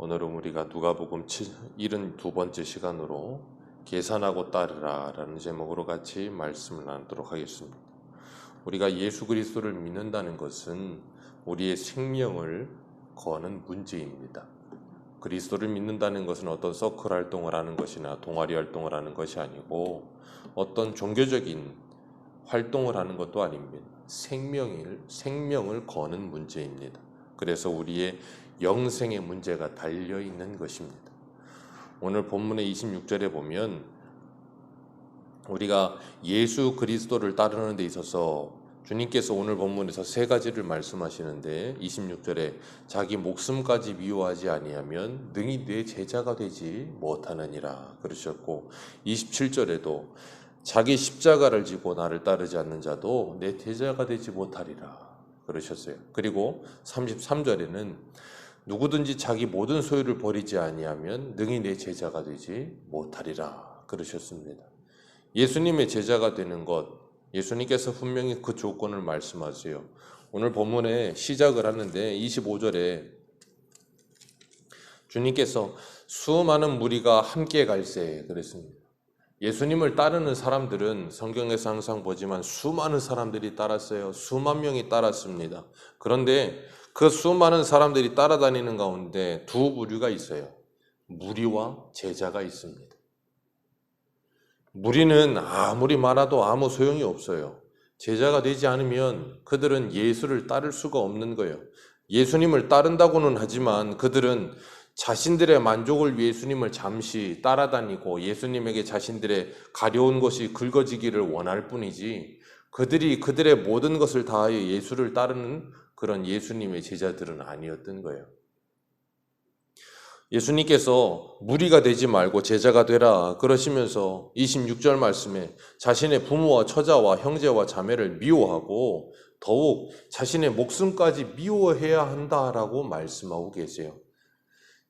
오늘은 우리가 누가복음 72번째 시간으로 계산하고 따르라 라는 제목으로 같이 말씀을 나누도록 하겠습니다. 우리가 예수 그리스도를 믿는다는 것은 우리의 생명을 거는 문제입니다. 그리스도를 믿는다는 것은 어떤 서클 활동을 하는 것이나 동아리 활동을 하는 것이 아니고 어떤 종교적인 활동을 하는 것도 아닙니다. 생명을 거는 문제입니다. 그래서 우리의 영생의 문제가 달려있는 것입니다. 오늘 본문의 26절에 보면 우리가 예수 그리스도를 따르는 데 있어서 주님께서 오늘 본문에서 세 가지를 말씀하시는데 26절에 자기 목숨까지 미워하지 아니하면 능히 내 제자가 되지 못하느니라 그러셨고 27절에도 자기 십자가를 지고 나를 따르지 않는 자도 내 제자가 되지 못하리라 그러셨어요. 그리고 33절에는 누구든지 자기 모든 소유를 버리지 아니하면 능히 내 제자가 되지 못하리라 그러셨습니다. 예수님의 제자가 되는 것, 예수님께서 분명히 그 조건을 말씀하세요. 오늘 본문에 시작을 하는데 25절에 주님께서 수많은 무리가 함께 갈새 그랬습니다. 예수님을 따르는 사람들은 성경에서 항상 보지만 수많은 사람들이 따랐어요. 수만 명이 따랐습니다. 그런데 그 수많은 사람들이 따라다니는 가운데 두 부류가 있어요. 무리와 제자가 있습니다. 무리는 아무리 많아도 아무 소용이 없어요. 제자가 되지 않으면 그들은 예수를 따를 수가 없는 거예요. 예수님을 따른다고는 하지만 그들은 자신들의 만족을 위해 예수님을 잠시 따라다니고 예수님에게 자신들의 가려운 것이 긁어지기를 원할 뿐이지 그들이 그들의 모든 것을 다하여 예수를 따르는 그런 예수님의 제자들은 아니었던 거예요. 예수님께서 무리가 되지 말고 제자가 되라 그러시면서 26절 말씀에 자신의 부모와 처자와 형제와 자매를 미워하고 더욱 자신의 목숨까지 미워해야 한다라고 말씀하고 계세요.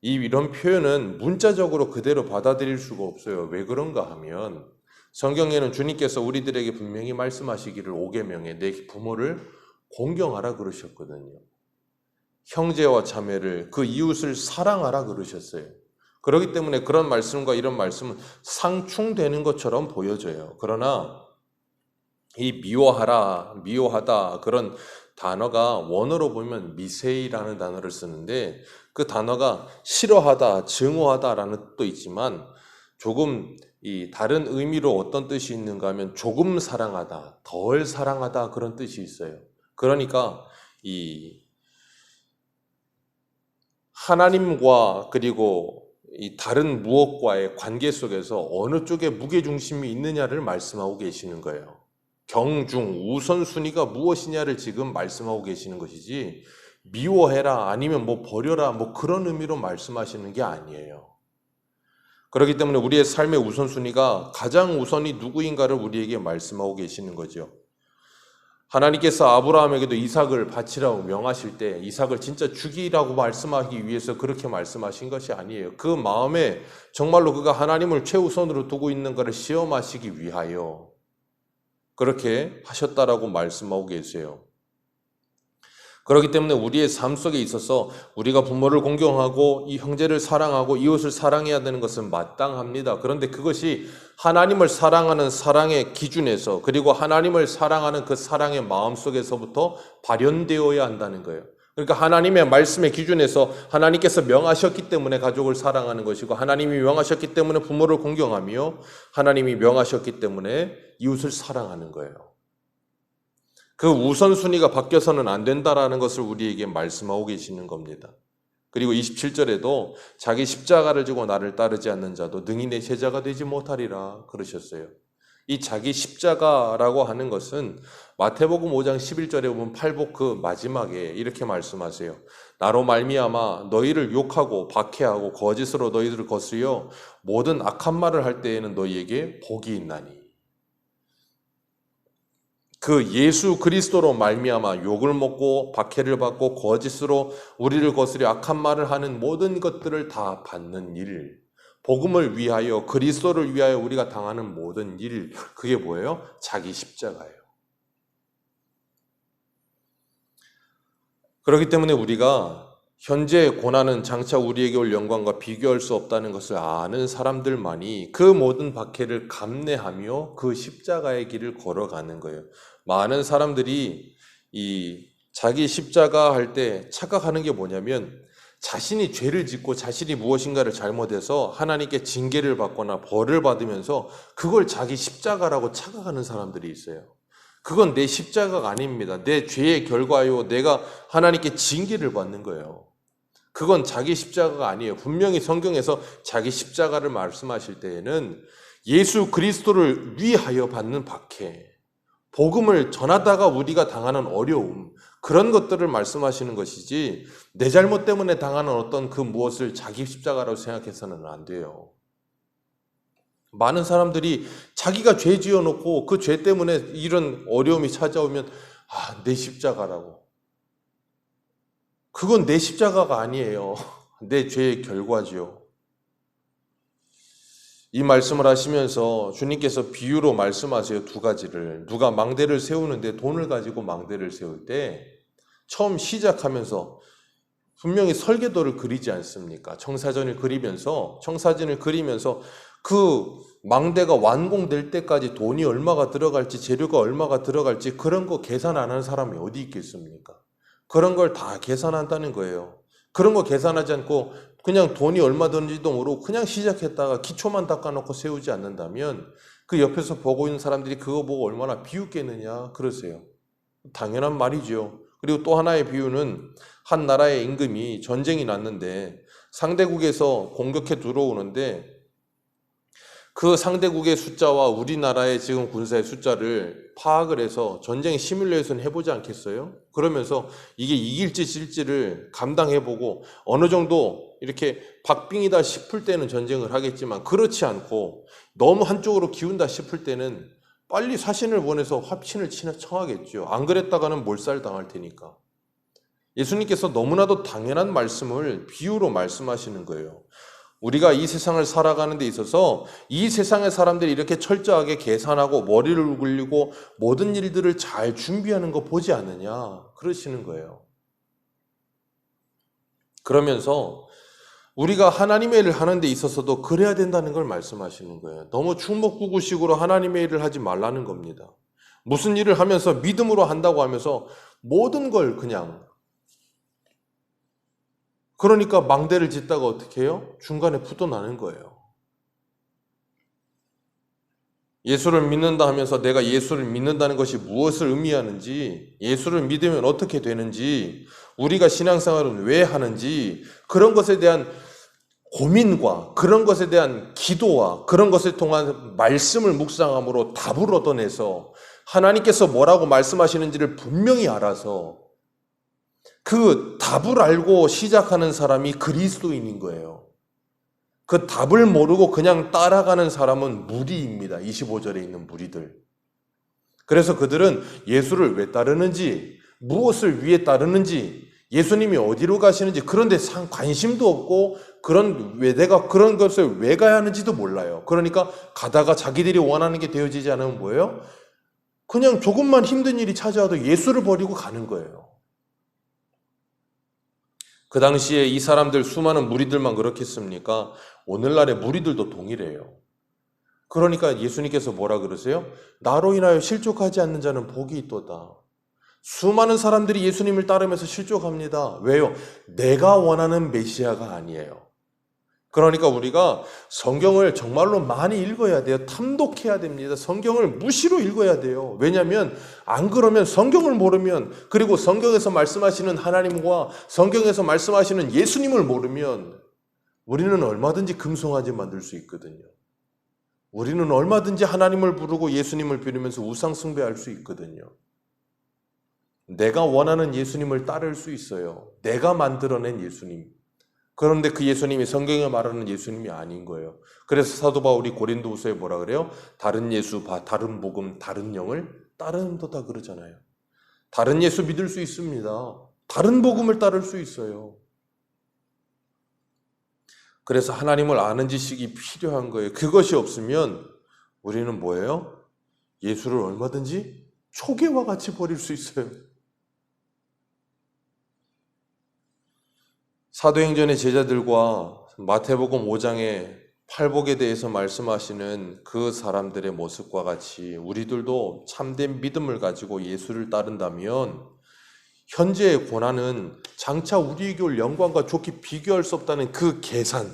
이런 표현은 문자적으로 그대로 받아들일 수가 없어요. 왜 그런가 하면 성경에는 주님께서 우리들에게 분명히 말씀하시기를 5계명에 내 부모를 공경하라 그러셨거든요. 형제와 자매를 그 이웃을 사랑하라 그러셨어요. 그렇기 때문에 그런 말씀과 이런 말씀은 상충되는 것처럼 보여져요. 그러나 이 미워하다 그런 단어가 원어로 보면 미세이라는 단어를 쓰는데 그 단어가 싫어하다, 증오하다라는 뜻도 있지만 조금 이 다른 의미로 어떤 뜻이 있는가 하면 조금 사랑하다, 덜 사랑하다 그런 뜻이 있어요. 그러니까 이 하나님과 그리고 이 다른 무엇과의 관계 속에서 어느 쪽에 무게중심이 있느냐를 말씀하고 계시는 거예요. 경중, 우선순위가 무엇이냐를 지금 말씀하고 계시는 것이지 미워해라 아니면 뭐 버려라 뭐 그런 의미로 말씀하시는 게 아니에요. 그렇기 때문에 우리의 삶의 우선순위가 가장 우선이 누구인가를 우리에게 말씀하고 계시는 거죠. 하나님께서 아브라함에게도 이삭을 바치라고 명하실 때 이삭을 진짜 죽이라고 말씀하기 위해서 그렇게 말씀하신 것이 아니에요. 그 마음에 정말로 그가 하나님을 최우선으로 두고 있는가를 시험하시기 위하여 그렇게 하셨다라고 말씀하고 계세요. 그렇기 때문에 우리의 삶 속에 있어서 우리가 부모를 공경하고 이 형제를 사랑하고 이웃을 사랑해야 되는 것은 마땅합니다. 그런데 그것이 하나님을 사랑하는 사랑의 기준에서 그리고 하나님을 사랑하는 그 사랑의 마음속에서부터 발현되어야 한다는 거예요. 그러니까 하나님의 말씀의 기준에서 하나님께서 명하셨기 때문에 가족을 사랑하는 것이고 하나님이 명하셨기 때문에 부모를 공경하며 하나님이 명하셨기 때문에 이웃을 사랑하는 거예요. 그 우선순위가 바뀌어서는 안 된다라는 것을 우리에게 말씀하고 계시는 겁니다. 그리고 27절에도 자기 십자가를 지고 나를 따르지 않는 자도 능히 내 제자가 되지 못하리라 그러셨어요. 이 자기 십자가라고 하는 것은 마태복음 5장 11절에 보면 팔복 그 마지막에 이렇게 말씀하세요. 나로 말미암아 너희를 욕하고 박해하고 거짓으로 너희들을 거스려 모든 악한 말을 할 때에는 너희에게 복이 있나니. 그 예수 그리스도로 말미암아 욕을 먹고 박해를 받고 거짓으로 우리를 거스려 악한 말을 하는 모든 것들을 다 받는 일, 복음을 위하여 그리스도를 위하여 우리가 당하는 모든 일, 그게 뭐예요? 자기 십자가예요. 그렇기 때문에 우리가 현재의 고난은 장차 우리에게 올 영광과 비교할 수 없다는 것을 아는 사람들만이 그 모든 박해를 감내하며 그 십자가의 길을 걸어가는 거예요. 많은 사람들이 이 자기 십자가 할 때 착각하는 게 뭐냐면 자신이 죄를 짓고 자신이 무엇인가를 잘못해서 하나님께 징계를 받거나 벌을 받으면서 그걸 자기 십자가라고 착각하는 사람들이 있어요. 그건 내 십자가가 아닙니다. 내 죄의 결과요. 내가 하나님께 징계를 받는 거예요. 그건 자기 십자가가 아니에요. 분명히 성경에서 자기 십자가를 말씀하실 때에는 예수 그리스도를 위하여 받는 박해, 복음을 전하다가 우리가 당하는 어려움, 그런 것들을 말씀하시는 것이지 내 잘못 때문에 당하는 어떤 그 무엇을 자기 십자가라고 생각해서는 안 돼요. 많은 사람들이 자기가 죄 지어놓고 그 죄 때문에 이런 어려움이 찾아오면 내 십자가라고. 그건 내 십자가가 아니에요. 내 죄의 결과지요. 이 말씀을 하시면서 주님께서 비유로 말씀하세요. 두 가지를. 누가 망대를 세우는데 돈을 가지고 망대를 세울 때 처음 시작하면서 분명히 설계도를 그리지 않습니까? 청사진을 그리면서 그 망대가 완공될 때까지 돈이 얼마가 들어갈지 재료가 얼마가 들어갈지 그런 거 계산 안 하는 사람이 어디 있겠습니까? 그런 걸 다 계산한다는 거예요. 그런 거 계산하지 않고 그냥 돈이 얼마 드는지도 모르고 그냥 시작했다가 기초만 닦아놓고 세우지 않는다면 그 옆에서 보고 있는 사람들이 그거 보고 얼마나 비웃겠느냐 그러세요. 당연한 말이죠. 그리고 또 하나의 비유는 한 나라의 임금이 전쟁이 났는데 상대국에서 공격해 들어오는데 그 상대국의 숫자와 우리나라의 지금 군사의 숫자를 파악을 해서 전쟁 시뮬레이션 해보지 않겠어요? 그러면서 이게 이길지 질지를 감당해보고 어느 정도 이렇게 박빙이다 싶을 때는 전쟁을 하겠지만 그렇지 않고 너무 한쪽으로 기운다 싶을 때는 빨리 사신을 보내서 화친을 청하겠죠. 안 그랬다가는 몰살당할 테니까. 예수님께서 너무나도 당연한 말씀을 비유로 말씀하시는 거예요. 우리가 이 세상을 살아가는 데 있어서 이 세상의 사람들이 이렇게 철저하게 계산하고 머리를 굴리고 모든 일들을 잘 준비하는 거 보지 않느냐 그러시는 거예요. 그러면서 우리가 하나님의 일을 하는 데 있어서도 그래야 된다는 걸 말씀하시는 거예요. 너무 충목구구식으로 하나님의 일을 하지 말라는 겁니다. 무슨 일을 하면서 믿음으로 한다고 하면서 모든 걸 그냥 그러니까 망대를 짓다가 어떻게 해요? 중간에 부도나는 거예요. 예수를 믿는다 하면서 내가 예수를 믿는다는 것이 무엇을 의미하는지, 예수를 믿으면 어떻게 되는지, 우리가 신앙생활은 왜 하는지, 그런 것에 대한 고민과 그런 것에 대한 기도와 그런 것을 통한 말씀을 묵상함으로 답을 얻어내서 하나님께서 뭐라고 말씀하시는지를 분명히 알아서 그 답을 알고 시작하는 사람이 그리스도인인 거예요. 그 답을 모르고 그냥 따라가는 사람은 무리입니다. 25절에 있는 무리들. 그래서 그들은 예수를 왜 따르는지, 무엇을 위해 따르는지, 예수님이 어디로 가시는지 그런 데 관심도 없고 내가 그런 것을 왜 가야 하는지도 몰라요. 그러니까 가다가 자기들이 원하는 게 되어지지 않으면 뭐예요? 그냥 조금만 힘든 일이 찾아와도 예수를 버리고 가는 거예요. 그 당시에 이 사람들 수많은 무리들만 그렇겠습니까? 오늘날의 무리들도 동일해요. 그러니까 예수님께서 뭐라 그러세요? 나로 인하여 실족하지 않는 자는 복이 있도다. 수많은 사람들이 예수님을 따르면서 실족합니다. 왜요? 내가 원하는 메시아가 아니에요. 그러니까 우리가 성경을 정말로 많이 읽어야 돼요. 탐독해야 됩니다. 성경을 무시로 읽어야 돼요. 왜냐하면 안 그러면 성경을 모르면 그리고 성경에서 말씀하시는 하나님과 성경에서 말씀하시는 예수님을 모르면 우리는 얼마든지 금송아지 만들 수 있거든요. 우리는 얼마든지 하나님을 부르고 예수님을 부르면서 우상 숭배할 수 있거든요. 내가 원하는 예수님을 따를 수 있어요. 내가 만들어낸 예수님. 그런데 그 예수님이 성경에 말하는 예수님이 아닌 거예요. 그래서 사도 바울이 고린도후서에 뭐라 그래요? 다른 예수, 다른 복음, 다른 영을 따른도다 그러잖아요. 다른 예수 믿을 수 있습니다. 다른 복음을 따를 수 있어요. 그래서 하나님을 아는 지식이 필요한 거예요. 그것이 없으면 우리는 뭐예요? 예수를 얼마든지 초계와 같이 버릴 수 있어요. 사도행전의 제자들과 마태복음 5장의 팔복에 대해서 말씀하시는 그 사람들의 모습과 같이 우리들도 참된 믿음을 가지고 예수를 따른다면 현재의 고난은 장차 우리에게 올 영광과 좋게 비교할 수 없다는 그 계산이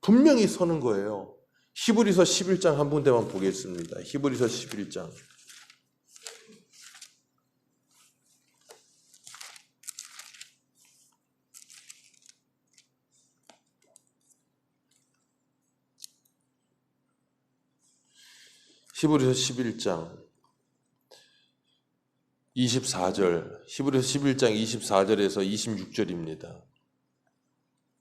분명히 서는 거예요. 히브리서 11장 한 군데만 보겠습니다. 히브리서 11장. 히브리서 11장 24절, 히브리서 11장 24절에서 26절입니다.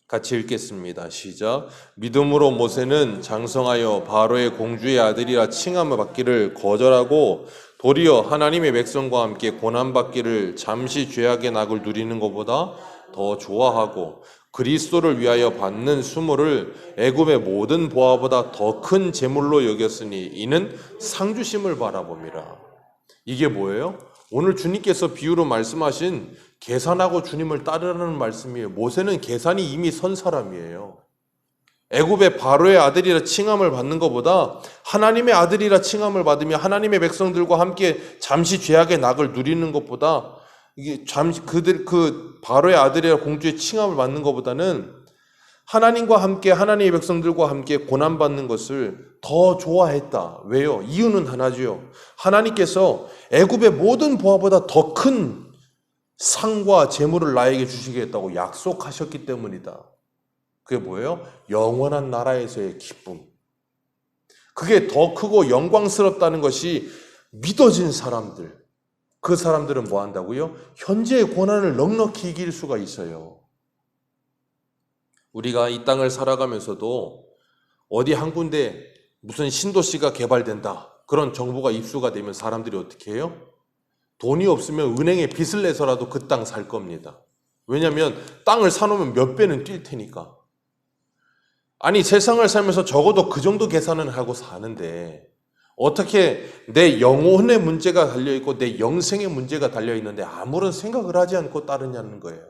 같이 읽겠습니다. 시작. 믿음으로 모세는 장성하여 바로의 공주의 아들이라 칭함을 받기를 거절하고 도리어 하나님의 백성과 함께 고난받기를 잠시 죄악의 낙을 누리는 것보다 더 좋아하고 그리스도를 위하여 받는 수모를 애굽의 모든 보화보다 더 큰 재물로 여겼으니 이는 상주심을 바라봄이라. 이게 뭐예요? 오늘 주님께서 비유로 말씀하신 계산하고 주님을 따르라는 말씀이에요. 모세는 계산이 이미 선 사람이에요. 애굽의 바로의 아들이라 칭함을 받는 것보다 하나님의 아들이라 칭함을 받으며 하나님의 백성들과 함께 잠시 죄악의 낙을 누리는 것보다 이게 잠시 그 바로의 아들이라 공주의 칭함을 받는 것보다는 하나님과 함께 하나님의 백성들과 함께 고난 받는 것을 더 좋아했다. 왜요? 이유는 하나죠. 하나님께서 애굽의 모든 보화보다 더 큰 상과 재물을 나에게 주시겠다고 약속하셨기 때문이다. 그게 뭐예요? 영원한 나라에서의 기쁨. 그게 더 크고 영광스럽다는 것이 믿어진 사람들. 그 사람들은 뭐 한다고요? 현재의 고난을 넉넉히 이길 수가 있어요. 우리가 이 땅을 살아가면서도 어디 한 군데 무슨 신도시가 개발된다. 그런 정보가 입수가 되면 사람들이 어떻게 해요? 돈이 없으면 은행에 빚을 내서라도 그 땅 살 겁니다. 왜냐하면 땅을 사놓으면 몇 배는 뛸 테니까. 아니 세상을 살면서 적어도 그 정도 계산은 하고 사는데 어떻게 내 영혼의 문제가 달려있고 내 영생의 문제가 달려있는데 아무런 생각을 하지 않고 따르냐는 거예요.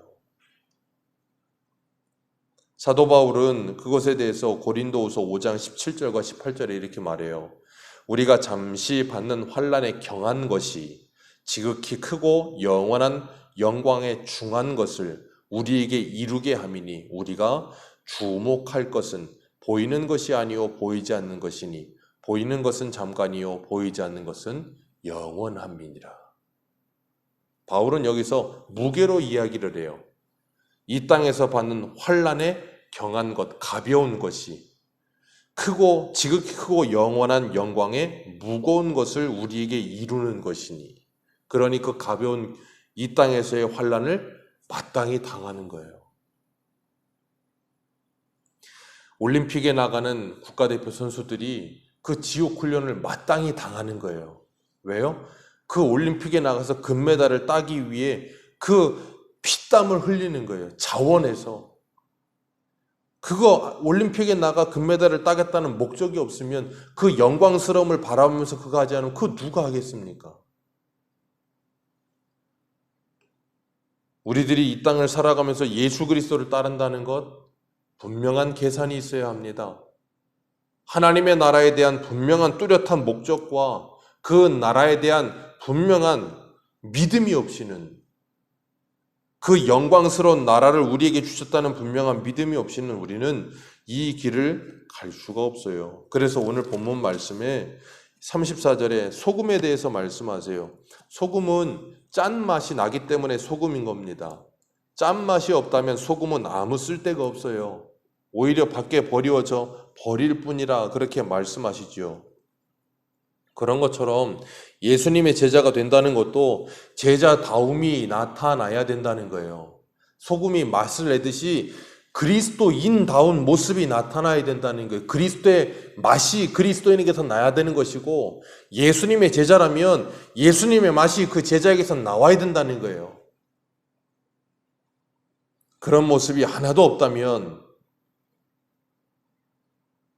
사도 바울은 그것에 대해서 고린도후서 5장 17절과 18절에 이렇게 말해요. 우리가 잠시 받는 환난에 경한 것이 지극히 크고 영원한 영광에 중한 것을 우리에게 이루게 함이니 우리가 주목할 것은 보이는 것이 아니요 보이지 않는 것이니 보이는 것은 잠깐이요 보이지 않는 것은 영원함이니라. 바울은 여기서 무게로 이야기를 해요. 이 땅에서 받는 환난에 경한 것, 가벼운 것이 크고 지극히 크고 영원한 영광에 무거운 것을 우리에게 이루는 것이니 그러니 그 가벼운 이 땅에서의 환난을 마땅히 당하는 거예요. 올림픽에 나가는 국가대표 선수들이 그 지옥 훈련을 마땅히 당하는 거예요. 왜요? 그 올림픽에 나가서 금메달을 따기 위해 그 피땀을 흘리는 거예요. 자원해서. 그거 올림픽에 나가 금메달을 따겠다는 목적이 없으면 그 영광스러움을 바라보면서 그거 하지 않으면 그거 누가 하겠습니까? 우리들이 이 땅을 살아가면서 예수 그리스도를 따른다는 것 분명한 계산이 있어야 합니다. 하나님의 나라에 대한 분명한 뚜렷한 목적과 그 나라에 대한 분명한 믿음이 없이는 그 영광스러운 나라를 우리에게 주셨다는 분명한 믿음이 없이는 우리는 이 길을 갈 수가 없어요. 그래서 오늘 본문 말씀에 34절에 소금에 대해서 말씀하세요. 소금은 짠맛이 나기 때문에 소금인 겁니다. 짠맛이 없다면 소금은 아무 쓸데가 없어요. 오히려 밖에 버리워져 버릴 뿐이라 그렇게 말씀하시죠. 그런 것처럼 예수님의 제자가 된다는 것도 제자다움이 나타나야 된다는 거예요. 소금이 맛을 내듯이 그리스도인다운 모습이 나타나야 된다는 거예요. 그리스도의 맛이 그리스도인에게서 나야 되는 것이고 예수님의 제자라면 예수님의 맛이 그 제자에게서 나와야 된다는 거예요. 그런 모습이 하나도 없다면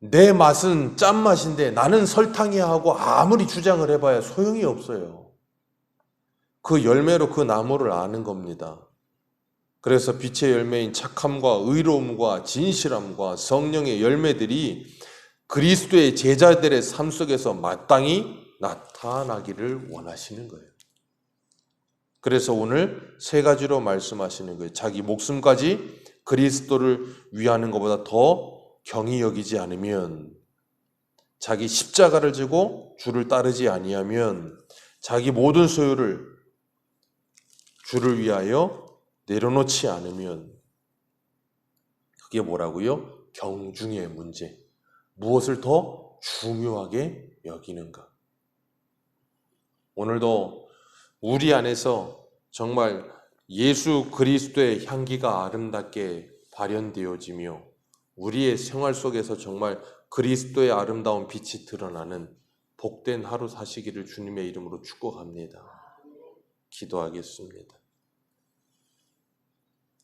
내 맛은 짠맛인데 나는 설탕이야 하고 아무리 주장을 해봐야 소용이 없어요. 그 열매로 그 나무를 아는 겁니다. 그래서 빛의 열매인 착함과 의로움과 진실함과 성령의 열매들이 그리스도의 제자들의 삶 속에서 마땅히 나타나기를 원하시는 거예요. 그래서 오늘 세 가지로 말씀하시는 거예요. 자기 목숨까지 그리스도를 위하는 것보다 더 경히 여기지 않으면, 자기 십자가를 지고 주를 따르지 아니하면, 자기 모든 소유를 주를 위하여 내려놓지 않으면, 그게 뭐라고요? 경중의 문제. 무엇을 더 중요하게 여기는가? 오늘도 우리 안에서 정말 예수 그리스도의 향기가 아름답게 발현되어지며 우리의 생활 속에서 정말 그리스도의 아름다운 빛이 드러나는 복된 하루 사시기를 주님의 이름으로 축복합니다. 기도하겠습니다.